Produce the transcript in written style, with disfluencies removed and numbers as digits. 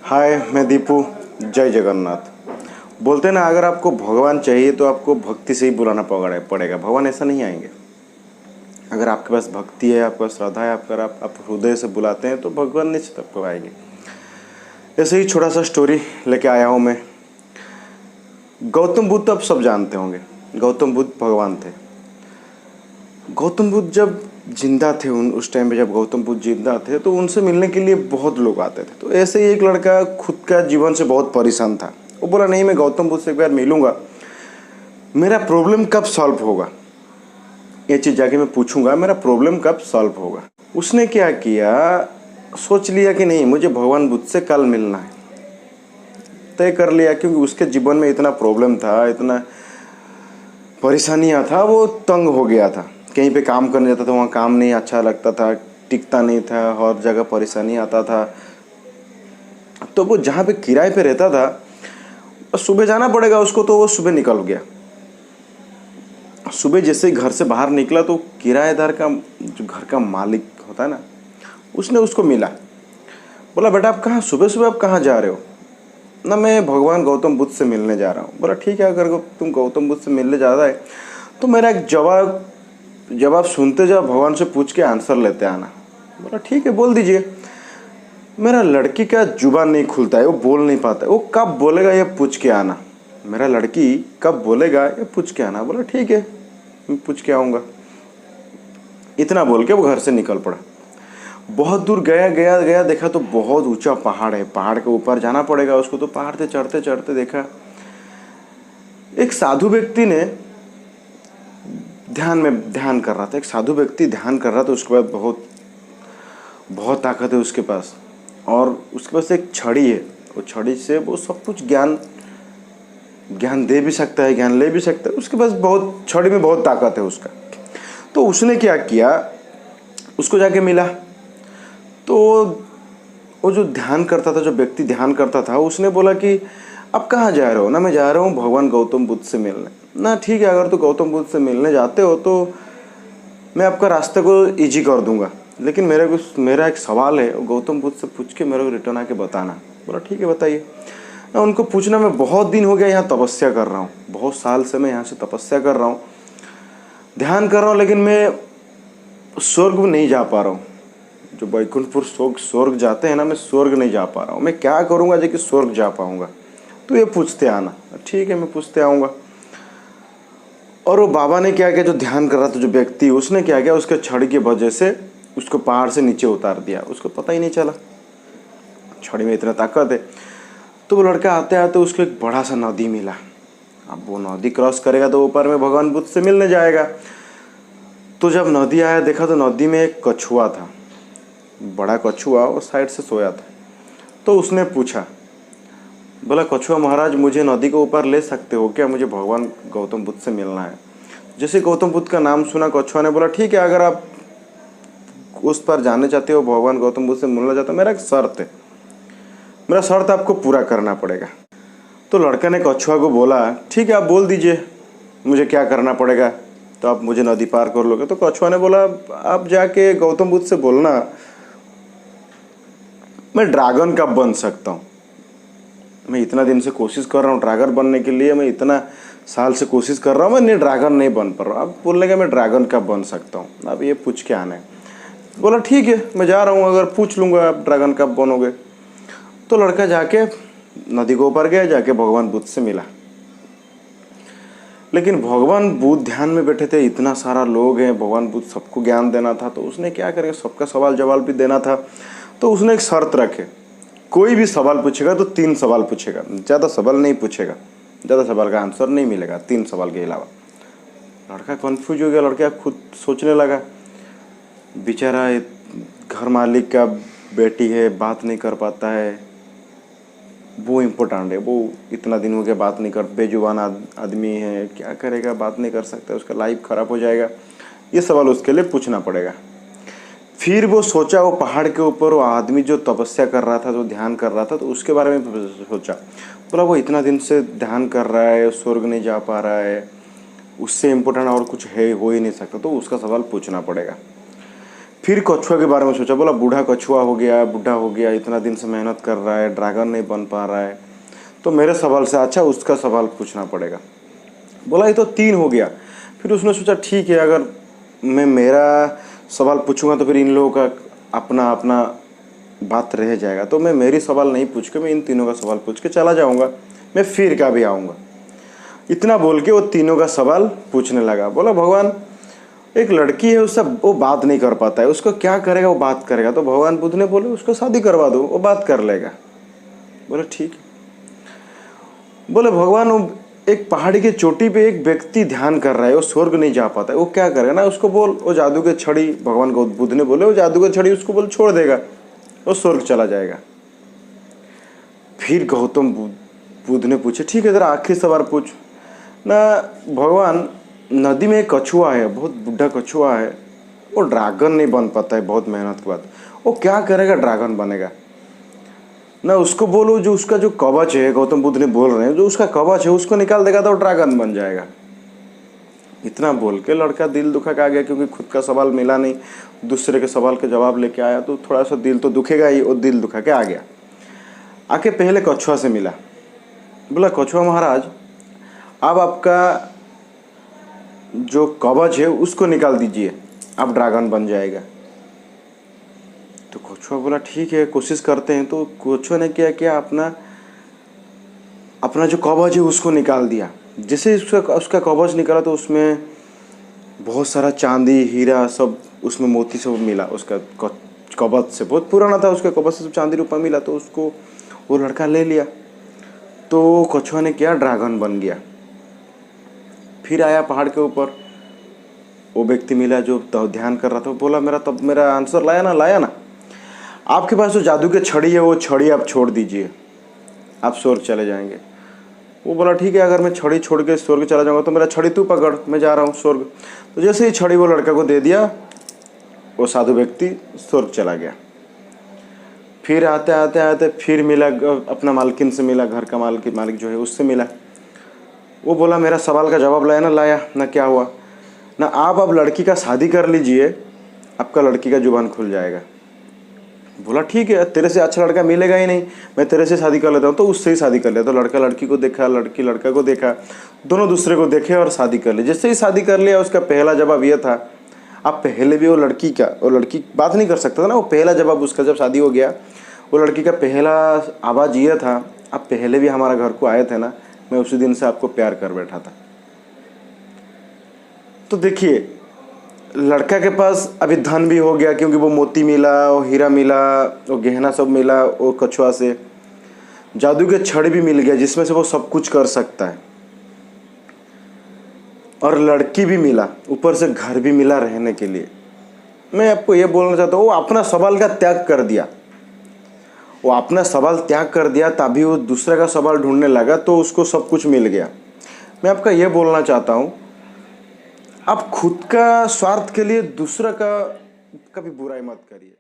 हाय, मैं दीपू। जय जगन्नाथ। बोलते हैं ना, अगर आपको भगवान चाहिए तो आपको भक्ति से ही बुलाना पड़ेगा। भगवान ऐसा नहीं आएंगे। अगर आपके पास भक्ति है, आपके पास श्रद्धा है, आप हृदय से बुलाते हैं तो भगवान निश्चित आपको आएंगे। ऐसे ही छोटा सा स्टोरी लेके आया हूँ मैं। गौतम बुद्ध आप सब जानते होंगे। गौतम बुद्ध भगवान थे। गौतम बुद्ध जब जिंदा थे, उस टाइम पे जब गौतम बुद्ध जिंदा थे तो उनसे मिलने के लिए बहुत लोग आते थे। तो ऐसे ही एक लड़का खुद का जीवन से बहुत परेशान था। वो बोला, नहीं, मैं गौतम बुद्ध से एक बार मिलूंगा, मेरा प्रॉब्लम कब सॉल्व होगा, ये चीज़ जाके मैं पूछूंगा, मेरा प्रॉब्लम कब सॉल्व होगा। उसने क्या किया, सोच लिया कि नहीं, मुझे भगवान बुद्ध से कल मिलना है। तय कर लिया, क्योंकि उसके जीवन में इतना प्रॉब्लम था, इतना परेशानियाँ था, वो तंग हो गया था। कहीं पे काम करने जाता था, वहाँ काम नहीं अच्छा लगता था, टिकता नहीं था, हर जगह परेशानी आता था। तो वो जहाँ पे किराए पे रहता था, सुबह जाना पड़ेगा उसको, तो वो सुबह निकल गया। सुबह जैसे ही घर से बाहर निकला तो किराएदार का जो घर का मालिक होता है ना, उसने उसको मिला। बोला, बेटा आप कहाँ, सुबह सुबह आप कहाँ जा रहे हो? ना, मैं भगवान गौतम बुद्ध से मिलने जा रहा हूँ। बोला, ठीक है, अगर तुम गौतम बुद्ध से मिलने जा रहा है तो मेरा एक जवाब सुनते जाओ, भगवान से पूछ के आंसर लेते आना। बोला, ठीक है, बोल दीजिए। मेरा लड़की का जुबान नहीं खुलता है, वो बोल नहीं पाता है, वो कब बोलेगा ये पूछ के आना। मेरा लड़की कब बोलेगा ये पूछ के आना। बोला, ठीक है, मैं पूछ के आऊँगा। इतना बोल के वो घर से निकल पड़ा। बहुत दूर गया गया गया, देखा तो बहुत ऊंचा पहाड़ है, पहाड़ के ऊपर जाना पड़ेगा उसको। तो पहाड़ से चढ़ते चढ़ते देखा एक साधु व्यक्ति ने ध्यान कर रहा था। एक साधु व्यक्ति ध्यान कर रहा था। उसके बाद बहुत बहुत ताकत है उसके पास, और उसके पास एक छड़ी है। वो छड़ी से वो सब कुछ ज्ञान दे भी सकता है, ज्ञान ले भी सकता है। उसके पास बहुत, छड़ी में बहुत ताकत है उसका। तो उसने क्या किया, उसको जाके मिला। तो वो जो ध्यान करता था, जो व्यक्ति ध्यान करता था, उसने बोला कि अब कहाँ जा रहे हो? ना, मैं जा रहा हूँ भगवान गौतम बुद्ध से मिलने। ना, ठीक है, अगर तो गौतम बुद्ध से मिलने जाते हो तो मैं आपका रास्ते को इजी कर दूंगा, लेकिन मेरा एक सवाल है, गौतम बुद्ध से पूछ के मेरे को रिटर्न आके बताना। बोला, ठीक है, बताइए। ना, उनको पूछना, मैं बहुत दिन हो गया यहाँ तपस्या कर रहा हूँ, बहुत साल से मैं यहाँ से तपस्या कर रहा हूँ, ध्यान कर रहा हूँ, लेकिन मैं स्वर्ग में नहीं जा पा रहा हूँ। जो वैकुंठपुर स्वर्ग जाते हैं ना, मैं स्वर्ग नहीं जा पा रहा हूँ। मैं क्या करूँगा जो कि स्वर्ग जा पाऊँगा? तो ये पूछते आना। ठीक है, मैं पूछते आऊँगा। और वो बाबा ने क्या किया, जो ध्यान कर रहा था जो व्यक्ति, उसने क्या किया, उसके छड़ी की वजह से उसको पहाड़ से नीचे उतार दिया। उसको पता ही नहीं चला, छड़ी में इतना ताकत है। तो वो लड़का आते आते उसको एक बड़ा सा नदी मिला। अब वो नदी क्रॉस करेगा तो ऊपर में भगवान बुद्ध से मिलने जाएगा। तो जब नदी आया, देखा तो नदी में एक कछुआ था, बड़ा कछुआ, वो साइड से सोया था। तो उसने पूछा, बोला, कछुआ महाराज, मुझे नदी के ऊपर ले सकते हो क्या? मुझे भगवान गौतम बुद्ध से मिलना है। जैसे गौतम बुद्ध का नाम सुना, कछुआ ने बोला, ठीक है, अगर आप उस पर जाने चाहते हो, भगवान गौतम बुद्ध से मिलना चाहते हो, मेरा एक शर्त है, मेरा शर्त आपको पूरा करना पड़ेगा। तो लड़का ने कछुआ को बोला, ठीक है, आप बोल दीजिए, मुझे क्या करना पड़ेगा, तो आप मुझे नदी पार कर लोगे। तो कछुआ ने बोला, आप जाके गौतम बुद्ध से बोलना, मैं ड्रैगन कब बन सकता हूँ? मैं इतना दिन से कोशिश कर रहा हूँ ड्रैगन बनने के लिए, मैं इतना साल से कोशिश कर रहा हूँ, मैं ड्रैगन नहीं बन पा रहा हूँ। आप बोलने का मैं ड्रैगन कब बन सकता हूँ, अब ये पूछ के आना है। बोला, ठीक है, मैं जा रहा हूँ, अगर पूछ लूँगा आप ड्रैगन कब बनोगे। तो लड़का जाके नदी के ऊपर गया, जाके भगवान बुद्ध से मिला। लेकिन भगवान बुद्ध ध्यान में बैठे थे, इतना सारा लोग हैं, भगवान बुद्ध सबको ज्ञान देना था, तो उसने क्या करेगा, सबका सवाल जवाब भी देना था। तो उसने एक शर्त रखे, कोई भी सवाल पूछेगा तो 3 सवाल पूछेगा, ज़्यादा सवाल नहीं पूछेगा, ज़्यादा सवाल का आंसर नहीं मिलेगा 3 सवाल के अलावा। लड़का कन्फ्यूज हो गया, लड़का खुद सोचने लगा, बेचारा घर मालिक का बेटी है, बात नहीं कर पाता है, वो इम्पोर्टेंट है, वो इतना दिन हो गया बात नहीं कर, बेजुबान आदमी है, क्या करेगा, बात नहीं कर सकता, उसका लाइफ खराब हो जाएगा। ये सवाल उसके लिए पूछना पड़ेगा। फिर वो सोचा, वो पहाड़ के ऊपर वो आदमी जो तपस्या कर रहा था, जो ध्यान कर रहा था, तो उसके बारे में सोचा। बोला, वो इतना दिन से ध्यान कर रहा है, स्वर्ग नहीं जा पा रहा है, उससे इम्पोर्टेंट और कुछ है, हो ही नहीं सकता, तो उसका सवाल पूछना पड़ेगा। फिर कछुआ के बारे में सोचा, बोला बूढ़ा कछुआ हो गया, बूढ़ा हो गया, इतना दिन से मेहनत कर रहा है, ड्रैगन नहीं बन पा रहा है, तो मेरे सवाल से अच्छा उसका सवाल पूछना पड़ेगा। बोला ये तो 3 हो गया। फिर उसने सोचा ठीक है, अगर मैं मेरा सवाल पूछूंगा तो फिर इन लोगों का अपना अपना बात रह जाएगा, तो मैं मेरी सवाल नहीं पूछ के मैं इन तीनों का सवाल पूछ के चला जाऊंगा, मैं फिर का भी आऊँगा। इतना बोल के वो तीनों का सवाल पूछने लगा। बोला भगवान एक लड़की है, उससे वो बात नहीं कर पाता है, उसको क्या करेगा, वो बात करेगा। तो भगवान बुद्ध ने बोले उसको शादी करवा दो, वो बात कर लेगा। बोले ठीक है। बोले भगवान वो एक पहाड़ी की चोटी पे एक व्यक्ति ध्यान कर रहा है, वो स्वर्ग नहीं जा पाता है, वो क्या करेगा ना, उसको बोल वो जादू के छड़ी, भगवान को बुद्ध ने बोले वो जादू के छड़ी उसको बोल छोड़ देगा, वो स्वर्ग चला जाएगा। फिर गौतम बुद्ध ने पूछे ठीक है जरा आखिरी सवाल पूछ ना। भगवान नदी में एक कछुआ है, बहुत बूढ़ा कछुआ है, वो ड्रैगन नहीं बन पाता है बहुत मेहनत के बाद, वो क्या करेगा ड्रैगन बनेगा ना। उसको बोलो जो उसका जो कवच है, गौतम बुद्ध ने बोल रहे हैं जो उसका कवच है उसको निकाल देगा तो ड्रैगन बन जाएगा। इतना बोल के लड़का दिल दुखा के आ गया, क्योंकि खुद का सवाल मिला नहीं, दूसरे के सवाल के जवाब लेके आया तो थोड़ा सा दिल तो दुखेगा ही, और दिल दुखा के आ गया। आके पहले कछुआ से मिला। बोला कछुआ महाराज अब आपका जो कवच है उसको निकाल दीजिए, अब ड्रैगन बन जाएगा। तो कछुआ बोला ठीक है कोशिश करते हैं। तो कछुआ ने क्या किया, अपना जो कवच है उसको निकाल दिया। जैसे उसका कवच निकाला तो उसमें बहुत सारा चांदी हीरा सब, उसमें मोती सब मिला। उसका कवच से बहुत पुराना था, उसका कवच से सब चांदी रूपा मिला, तो उसको वो लड़का ले लिया। तो कछुआ ने किया ड्रैगन बन गया। फिर आया पहाड़ के ऊपर, वो व्यक्ति मिला जो ध्यान कर रहा था। बोला मेरा आंसर लाया ना, आपके पास जो जादू की छड़ी है वो छड़ी आप छोड़ दीजिए, आप स्वर्ग चले जाएंगे। वो बोला ठीक है, अगर मैं छड़ी छोड़ के स्वर्ग चला जाऊंगा तो मेरा छड़ी तू पकड़, मैं जा रहा हूँ स्वर्ग। तो जैसे ही छड़ी वो लड़का को दे दिया, वो साधु व्यक्ति स्वर्ग चला गया। फिर आते आते फिर मिला, अपना मालकिन से मिला, घर का मालिक जो है उससे मिला। वो बोला मेरा सवाल का जवाब लाया ना, क्या हुआ ना, आप अब लड़की का शादी कर लीजिए, आपका लड़की का जुबान खुल जाएगा। बोला ठीक है, तेरे से अच्छा लड़का मिलेगा ही नहीं, मैं तेरे से शादी कर लेता हूँ। तो उससे ही शादी कर लिया। तो लड़का लड़की को देखा, लड़की लड़का को देखा, दोनों दूसरे को देखे और शादी कर ली। जैसे ही शादी कर लिया, उसका पहला जवाब यह था, अब पहले भी वो लड़की बात नहीं कर सकता था ना, वो पहला जवाब उसका जब शादी हो गया, वो लड़की का पहला आवाज़ ये था, आप पहले भी हमारा घर को आए थे ना, मैं उसी दिन से आपको प्यार कर बैठा था। तो देखिए लड़का के पास अभी धन भी हो गया, क्योंकि वो मोती मिला, वो हीरा मिला, वो गहना सब मिला, वो कछुआ से जादू के छड़ भी मिल गया जिसमें से वो सब कुछ कर सकता है, और लड़की भी मिला, ऊपर से घर भी मिला रहने के लिए। मैं आपको ये बोलना चाहता हूँ, वो अपना सवाल का त्याग कर दिया, वो अपना सवाल त्याग कर दिया, तभी वो दूसरे का सवाल ढूंढने लगा, तो उसको सब कुछ मिल गया। मैं आपका ये बोलना चाहता हूँ, आप खुद का स्वार्थ के लिए दूसरा का कभी बुराई मत करिए।